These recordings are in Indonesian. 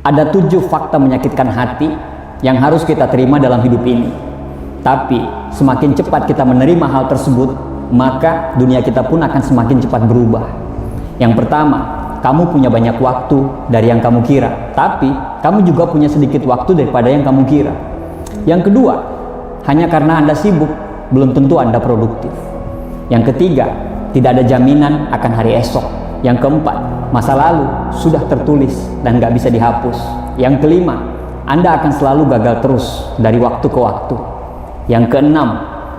Ada 7 fakta menyakitkan hati yang harus kita terima dalam hidup ini. Tapi semakin cepat kita menerima hal tersebut, maka dunia kita pun akan semakin cepat berubah. Yang pertama, kamu punya banyak waktu dari yang kamu kira, tapi kamu juga punya sedikit waktu daripada yang kamu kira. Yang kedua, hanya karena Anda sibuk, belum tentu Anda produktif. Yang ketiga, tidak ada jaminan akan hari esok. Yang keempat, masa lalu sudah tertulis dan gak bisa dihapus. Yang kelima, Anda akan selalu gagal terus dari waktu ke waktu. Yang keenam,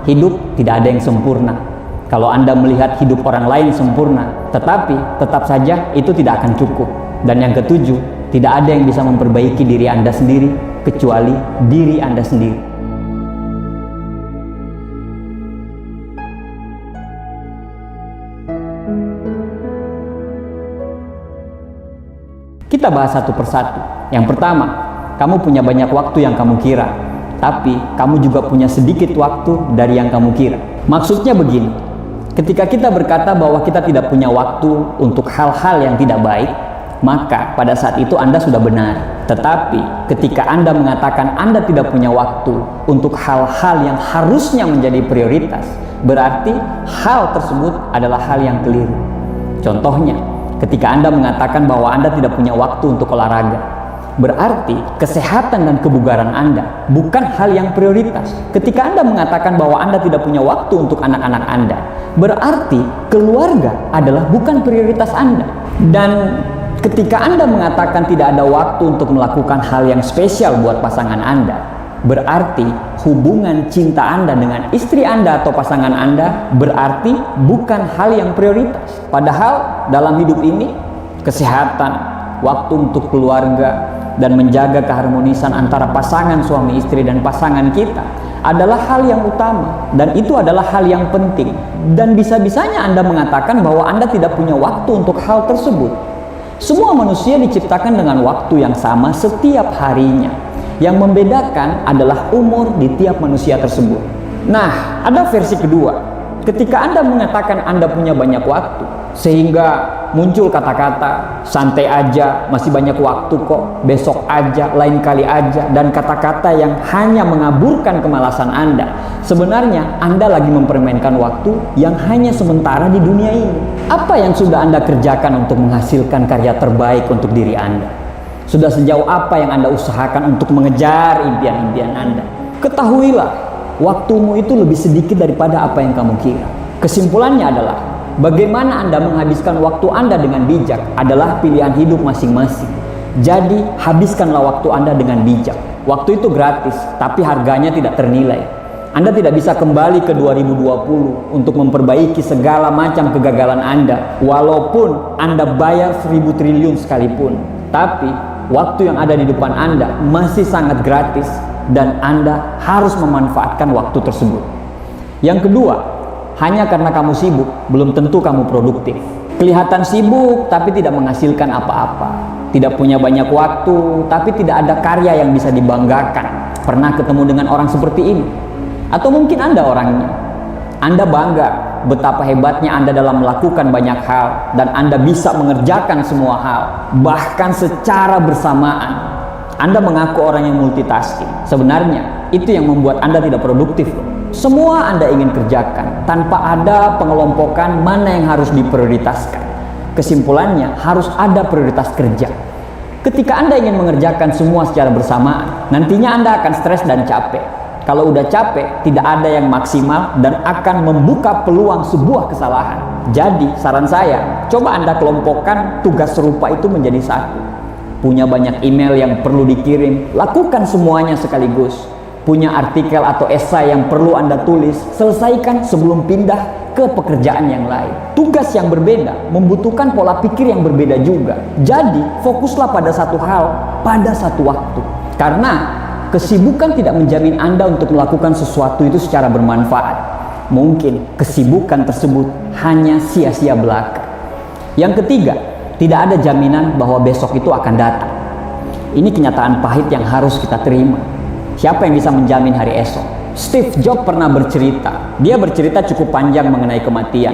hidup tidak ada yang sempurna. Kalau Anda melihat hidup orang lain sempurna, tetapi tetap saja itu tidak akan cukup. Dan yang ketujuh, tidak ada yang bisa memperbaiki diri Anda sendiri kecuali diri Anda sendiri. Kita bahas satu persatu. Yang pertama, kamu punya banyak waktu yang kamu kira, tapi kamu juga punya sedikit waktu dari yang kamu kira. Maksudnya begini, ketika kita berkata bahwa kita tidak punya waktu untuk hal-hal yang tidak baik, maka pada saat itu Anda sudah benar. Tetapi ketika Anda mengatakan Anda tidak punya waktu untuk hal-hal yang harusnya menjadi prioritas, berarti hal tersebut adalah hal yang keliru. Contohnya, ketika Anda mengatakan bahwa Anda tidak punya waktu untuk olahraga, berarti kesehatan dan kebugaran Anda bukan hal yang prioritas. Ketika Anda mengatakan bahwa Anda tidak punya waktu untuk anak-anak Anda, berarti keluarga adalah bukan prioritas Anda. Dan ketika Anda mengatakan tidak ada waktu untuk melakukan hal yang spesial buat pasangan Anda, berarti hubungan cinta Anda dengan istri Anda atau pasangan Anda berarti bukan hal yang prioritas. Padahal dalam hidup ini, kesehatan, waktu untuk keluarga, dan menjaga keharmonisan antara pasangan suami istri dan pasangan kita adalah hal yang utama, dan itu adalah hal yang penting. Dan bisa-bisanya Anda mengatakan bahwa Anda tidak punya waktu untuk hal tersebut. Semua manusia diciptakan dengan waktu yang sama setiap harinya. Yang membedakan adalah umur di tiap manusia tersebut. Nah, ada versi kedua. Ketika Anda mengatakan Anda punya banyak waktu, sehingga muncul kata-kata santai aja, masih banyak waktu kok, besok aja, lain kali aja, dan kata-kata yang hanya mengaburkan kemalasan Anda. Sebenarnya Anda lagi mempermainkan waktu yang hanya sementara di dunia ini. Apa yang sudah Anda kerjakan untuk menghasilkan karya terbaik untuk diri Anda? Sudah sejauh apa yang Anda usahakan untuk mengejar impian-impian Anda? Ketahuilah, waktumu itu lebih sedikit daripada apa yang kamu kira. Kesimpulannya adalah, bagaimana Anda menghabiskan waktu Anda dengan bijak adalah pilihan hidup masing-masing. Jadi, habiskanlah waktu Anda dengan bijak. Waktu itu gratis, tapi harganya tidak ternilai. Anda tidak bisa kembali ke 2020 untuk memperbaiki segala macam kegagalan Anda, walaupun Anda bayar 1000 triliun sekalipun. Tapi waktu yang ada di depan Anda masih sangat gratis, dan Anda harus memanfaatkan waktu tersebut. Yang kedua, hanya karena kamu sibuk, belum tentu kamu produktif. Kelihatan sibuk, tapi tidak menghasilkan apa-apa. Tidak punya banyak waktu, tapi tidak ada karya yang bisa dibanggakan. Pernah ketemu dengan orang seperti ini? Atau mungkin Anda orangnya? Anda bangga betapa hebatnya Anda dalam melakukan banyak hal, dan Anda bisa mengerjakan semua hal, bahkan secara bersamaan. Anda mengaku orang yang multitasking. Sebenarnya itu yang membuat Anda tidak produktif. Semua Anda ingin kerjakan tanpa ada pengelompokan mana yang harus diprioritaskan. Kesimpulannya, harus ada prioritas kerja. Ketika Anda ingin mengerjakan semua secara bersamaan, nantinya Anda akan stres dan capek. Kalau udah capek, tidak ada yang maksimal dan akan membuka peluang sebuah kesalahan. Jadi, saran saya, coba Anda kelompokkan tugas serupa itu menjadi satu. Punya banyak email yang perlu dikirim, lakukan semuanya sekaligus. Punya artikel atau esai yang perlu Anda tulis, selesaikan sebelum pindah ke pekerjaan yang lain. Tugas yang berbeda membutuhkan pola pikir yang berbeda juga. Jadi, fokuslah pada satu hal, pada satu waktu. Karena kesibukan tidak menjamin Anda untuk melakukan sesuatu itu secara bermanfaat. Mungkin kesibukan tersebut hanya sia-sia belaka. Yang ketiga, tidak ada jaminan bahwa besok itu akan datang. Ini kenyataan pahit yang harus kita terima. Siapa yang bisa menjamin hari esok? Steve Jobs pernah bercerita. Dia bercerita cukup panjang mengenai kematian.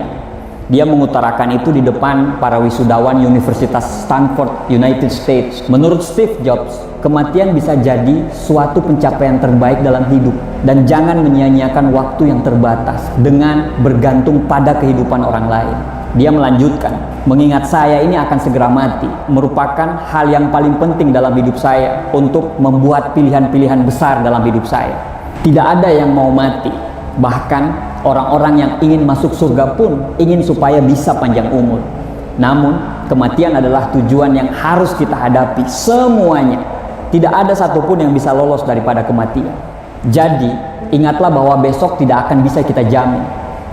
Dia mengutarakan itu di depan para wisudawan Universitas Stanford, United States. Menurut Steve Jobs, kematian bisa jadi suatu pencapaian terbaik dalam hidup. Dan jangan menyia-nyiakan waktu yang terbatas dengan bergantung pada kehidupan orang lain. Dia melanjutkan, mengingat saya ini akan segera mati, merupakan hal yang paling penting dalam hidup saya untuk membuat pilihan-pilihan besar dalam hidup saya. Tidak ada yang mau mati. Bahkan orang-orang yang ingin masuk surga pun ingin supaya bisa panjang umur. Namun, kematian adalah tujuan yang harus kita hadapi semuanya. Tidak ada satupun yang bisa lolos daripada kematian. Jadi, ingatlah bahwa besok tidak akan bisa kita jamin.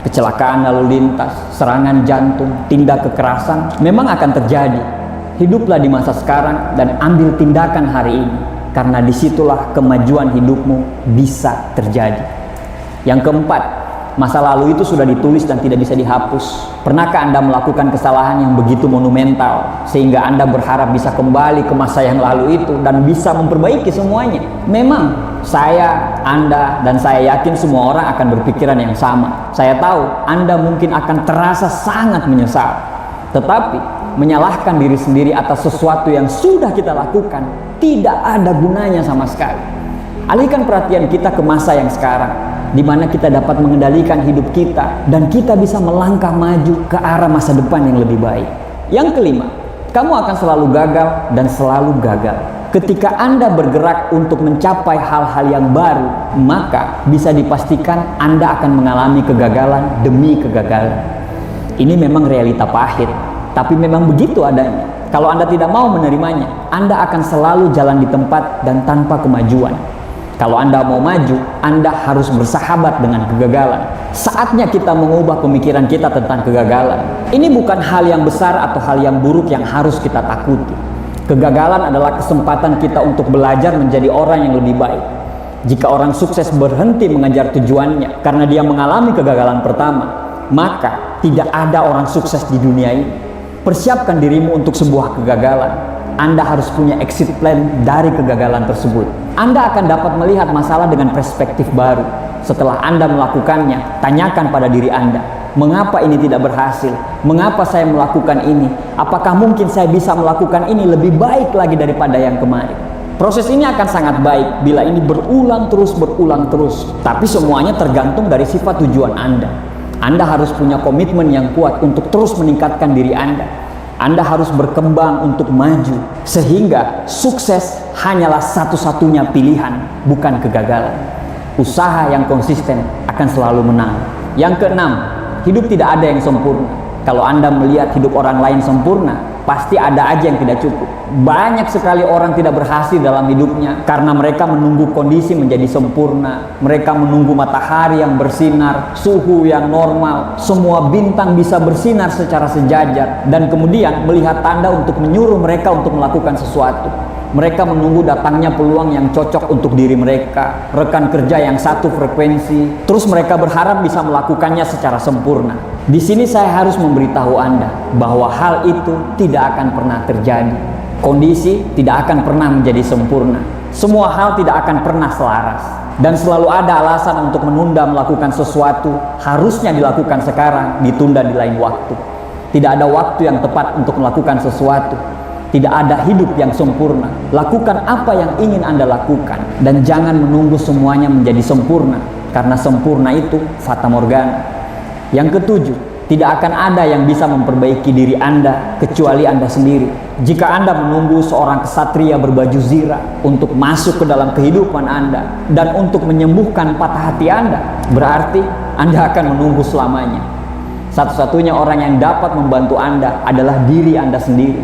Kecelakaan lalu lintas, serangan jantung, tindak kekerasan memang akan terjadi. Hiduplah di masa sekarang dan ambil tindakan hari ini, karena disitulah kemajuan hidupmu bisa terjadi. Yang keempat, masa lalu itu sudah ditulis dan tidak bisa dihapus. Pernahkah Anda melakukan kesalahan yang begitu monumental sehingga Anda berharap bisa kembali ke masa yang lalu itu dan bisa memperbaiki semuanya? Memang saya, Anda, dan saya yakin semua orang akan berpikiran yang sama. Saya tahu Anda mungkin akan terasa sangat menyesal. Tetapi menyalahkan diri sendiri atas sesuatu yang sudah kita lakukan tidak ada gunanya sama sekali. Alihkan perhatian kita ke masa yang sekarang, di mana kita dapat mengendalikan hidup kita dan kita bisa melangkah maju ke arah masa depan yang lebih baik. Yang kelima, kamu akan selalu gagal dan selalu gagal. Ketika Anda bergerak untuk mencapai hal-hal yang baru, maka bisa dipastikan Anda akan mengalami kegagalan demi kegagalan. Ini memang realita pahit, tapi memang begitu adanya. Kalau Anda tidak mau menerimanya, Anda akan selalu jalan di tempat dan tanpa kemajuan. Kalau Anda mau maju, Anda harus bersahabat dengan kegagalan. Saatnya kita mengubah pemikiran kita tentang kegagalan. Ini bukan hal yang besar atau hal yang buruk yang harus kita takuti. Kegagalan adalah kesempatan kita untuk belajar menjadi orang yang lebih baik. Jika orang sukses berhenti mengejar tujuannya karena dia mengalami kegagalan pertama, maka tidak ada orang sukses di dunia ini. Persiapkan dirimu untuk sebuah kegagalan. Anda harus punya exit plan dari kegagalan tersebut. Anda akan dapat melihat masalah dengan perspektif baru. Setelah Anda melakukannya, tanyakan pada diri Anda, mengapa ini tidak berhasil? Mengapa saya melakukan ini? Apakah mungkin saya bisa melakukan ini lebih baik lagi daripada yang kemarin? Proses ini akan sangat baik bila ini berulang terus. Tapi semuanya tergantung dari sifat tujuan Anda. Anda harus punya komitmen yang kuat untuk terus meningkatkan diri Anda. Anda harus berkembang untuk maju, sehingga sukses hanyalah satu-satunya pilihan, bukan kegagalan. Usaha yang konsisten akan selalu menang. Yang keenam, hidup tidak ada yang sempurna. Kalau Anda melihat hidup orang lain sempurna, pasti ada aja yang tidak cukup. Banyak sekali orang tidak berhasil dalam hidupnya karena mereka menunggu kondisi menjadi sempurna. Mereka menunggu matahari yang bersinar, suhu yang normal, semua bintang bisa bersinar secara sejajar, dan kemudian melihat tanda untuk menyuruh mereka untuk melakukan sesuatu. Mereka menunggu datangnya peluang yang cocok untuk diri mereka, rekan kerja yang satu frekuensi, terus mereka berharap bisa melakukannya secara sempurna. Di sini saya harus memberitahu Anda bahwa hal itu tidak akan pernah terjadi. Kondisi tidak akan pernah menjadi sempurna. Semua hal tidak akan pernah selaras. Dan selalu ada alasan untuk menunda melakukan sesuatu. Harusnya dilakukan sekarang, ditunda di lain waktu. Tidak ada waktu yang tepat untuk melakukan sesuatu. Tidak ada hidup yang sempurna. Lakukan apa yang ingin Anda lakukan. Dan jangan menunggu semuanya menjadi sempurna. Karena sempurna itu fata morgana. Yang ketujuh, tidak akan ada yang bisa memperbaiki diri Anda kecuali Anda sendiri. Jika Anda menunggu seorang kesatria berbaju zirah untuk masuk ke dalam kehidupan Anda dan untuk menyembuhkan patah hati Anda, berarti Anda akan menunggu selamanya. Satu-satunya orang yang dapat membantu Anda adalah diri Anda sendiri.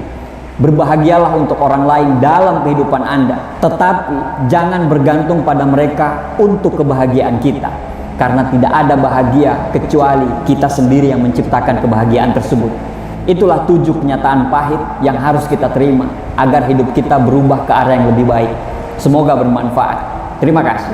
Berbahagialah untuk orang lain dalam kehidupan Anda, tetapi jangan bergantung pada mereka untuk kebahagiaan kita. Karena tidak ada bahagia kecuali kita sendiri yang menciptakan kebahagiaan tersebut. Itulah 7 kenyataan pahit yang harus kita terima agar hidup kita berubah ke arah yang lebih baik. Semoga bermanfaat. Terima kasih.